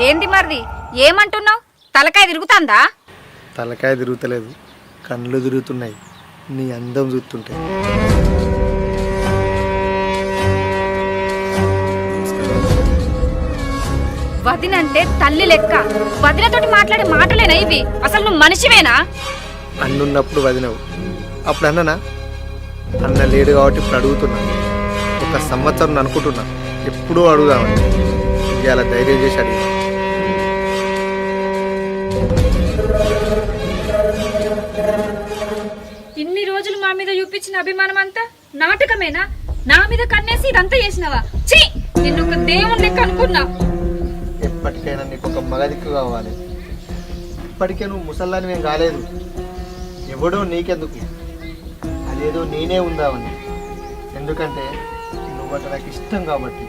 ఏంది మరిది ఏమంటున్నావు? తలకాయ తిరుగుతాందా? తలకాయ తిరుగుతలేదు, కళ్ళు తిరుగుతున్నాయి నీ అందం చూస్తుంటే. వదినంటే తల్లి లెక్క. వదినతోటి మాట్లాడే మాటలేనా ఇవి? అసలు నువ్వు మనిషివేనా? అన్నున్నప్పుడు వదినవు, అప్పుడు అన్ననా? అన్న లేడు కాబట్టి ఇప్పుడు అడుగుతున్నా. ఒక సంవత్సరం అనుకుంటున్నా ఎప్పుడూ అడుగుదామని. ఇవాళ ధైర్యం చేసి అడిగా. ఇన్ని రోజులు మా మీద చూపించిన అభిమానం అంతా నాటకమేనా? నా మీద కన్నేసి ఇదంతా చేసినావా? ఛీ, నిన్ను ఒక దేవుని లెక్క అనుకున్నా. ఎప్పటికైనా నీకు ఒక మగదిక్కు కావాలి. ఇప్పటికే నువ్వు ముసల్లాని ఏం కాలేదు. ఎవడో నీకెందుకు, అదేదో నేనే ఉందామని. ఎందుకంటే నువ్వంటే నాకు ఇష్టం కాబట్టి.